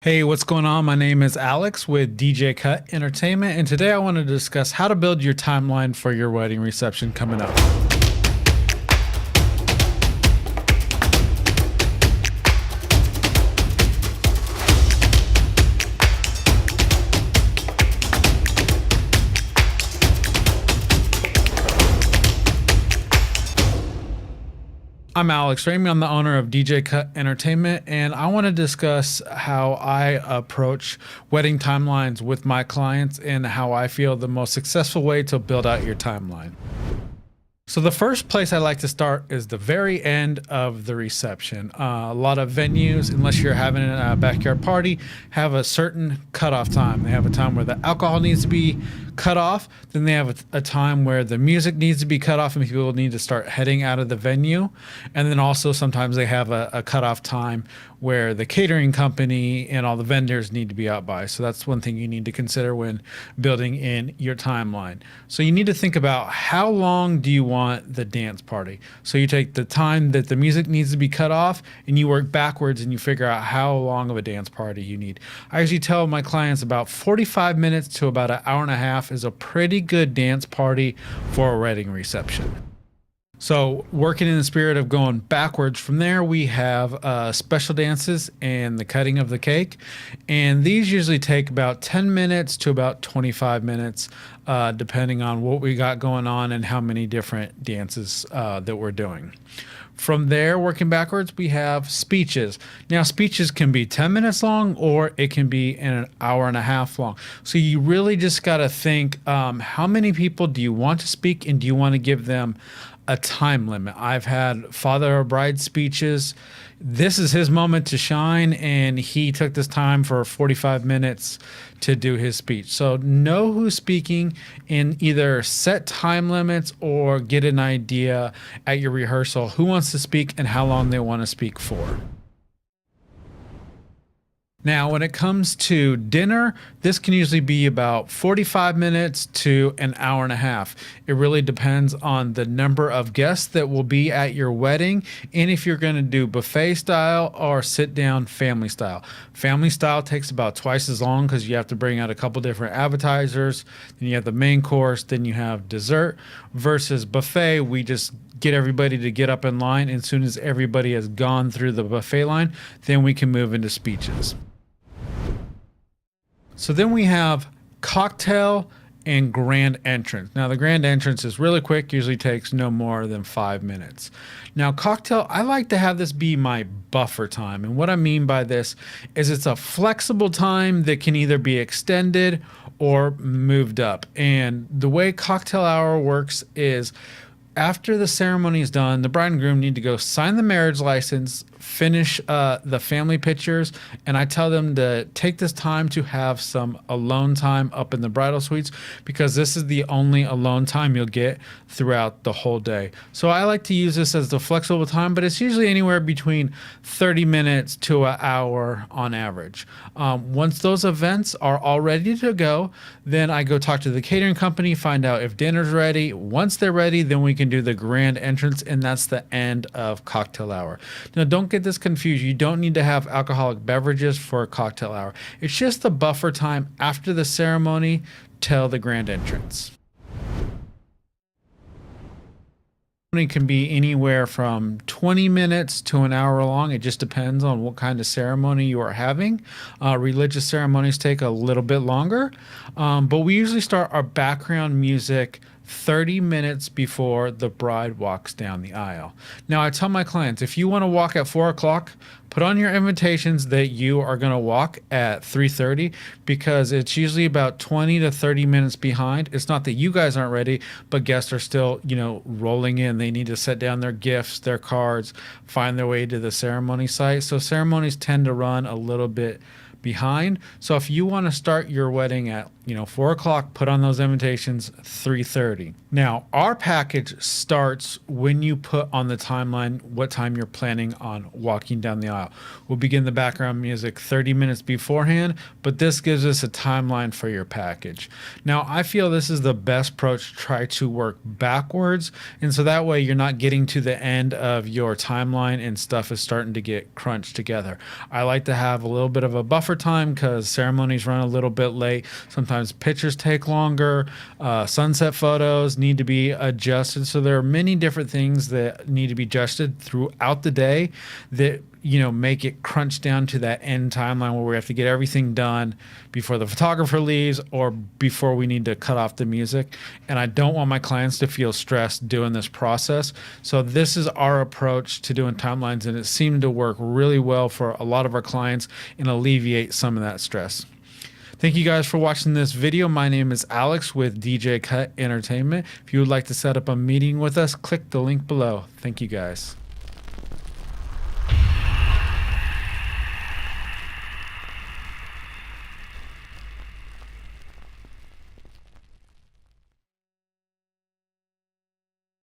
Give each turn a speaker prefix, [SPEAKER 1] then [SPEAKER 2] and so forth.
[SPEAKER 1] Hey, what's going on? My name is Alex with DJ Cut Entertainment, and today I want to discuss how to build your timeline for your wedding reception coming up. I'm Alex Ramey. I'm the owner of DJ Cut Entertainment, and I want to discuss how I approach wedding timelines with my clients and how I feel the most successful way to build out your timeline. So the first place I like to start is the very end of the reception. A lot of venues, unless you're having a backyard party, have a certain cutoff time. They have a time where the alcohol needs to be cut off. Then they have a time where the music needs to be cut off and people need to start heading out of the venue. And then also sometimes they have a cutoff time where the catering company and all the vendors need to be out by. So that's one thing you need to consider when building in your timeline. So you need to think about how long do you want the dance party. So you take the time that the music needs to be cut off and you work backwards and you figure out how long of a dance party you need. I usually tell my clients about 45 minutes to about an hour and a half is a pretty good dance party for a wedding reception. So working in the spirit of going backwards from there, we have special dances and the cutting of the cake. And these usually take about 10 minutes to about 25 minutes, depending on what we got going on and how many different dances that we're doing. From there, working backwards, we have speeches. Now, speeches can be 10 minutes long or it can be an hour and a half long. So you really just got to think, how many people do you want to speak and do you want to give them a time limit? I've had father or bride speeches. This is his moment to shine, and he took this time for 45 minutes to do his speech. So know who's speaking and either set time limits or get an idea at your rehearsal who wants to speak and how long they want to speak for. Now, when it comes to dinner, this can usually be about 45 minutes to an hour and a half. It really depends on the number of guests that will be at your wedding and if you're going to do buffet style or sit down family style. Family style takes about twice as long because you have to bring out a couple different appetizers. Then you have the main course, then you have dessert. Versus buffet, we just get everybody to get up in line. And as soon as everybody has gone through the buffet line, then we can move into speeches. So then we have cocktail and grand entrance. Now the grand entrance is really quick, usually takes no more than 5 minutes. Now cocktail, I like to have this be my buffer time. And what I mean by this is it's a flexible time that can either be extended or moved up. And the way cocktail hour works is after the ceremony is done, the bride and groom need to go sign the marriage license, finish the family pictures, and I tell them to take this time to have some alone time up in the bridal suites because this is the only alone time you'll get throughout the whole day. So I like to use this as the flexible time, but it's usually anywhere between 30 minutes to an hour on average. Once those events are all ready to go, then I go talk to the catering company, find out if dinner's ready. Once they're ready, then we can do the grand entrance, and that's the end of cocktail hour. Now, don't get this confused. You don't need to have alcoholic beverages for a cocktail hour. It's just the buffer time after the ceremony till the grand entrance. It can be anywhere from 20 minutes to an hour long. It just depends on what kind of ceremony you are having. Religious ceremonies take a little bit longer, but we usually start our background music 30 minutes before the bride walks down the aisle. Now, I tell my clients, if you want to walk at 4 o'clock, put on your invitations that you are going to walk at 3:30 because it's usually about 20 to 30 minutes behind. It's not that you guys aren't ready, but guests are still, rolling in. They need to set down their gifts, their cards, find their way to the ceremony site. So ceremonies tend to run a little bit behind. So if you want to start your wedding at 4 o'clock, put on those invitations, 3:30. Now, our package starts when you put on the timeline what time you're planning on walking down the aisle. We'll begin the background music 30 minutes beforehand, but this gives us a timeline for your package. Now, I feel this is the best approach to try to work backwards, and so that way you're not getting to the end of your timeline and stuff is starting to get crunched together. I like to have a little bit of a buffer time because ceremonies run a little bit late. Sometimes pictures take longer. Sunset photos need to be adjusted. So there are many different things that need to be adjusted throughout the day that make it crunch down to that end timeline where we have to get everything done before the photographer leaves or before we need to cut off the music. And I don't want my clients to feel stressed doing this process. So this is our approach to doing timelines, and it seemed to work really well for a lot of our clients and alleviate some of that stress. Thank you guys for watching this video. My name is Alex with DJ Cut Entertainment. If you would like to set up a meeting with us, click the link below. Thank you guys.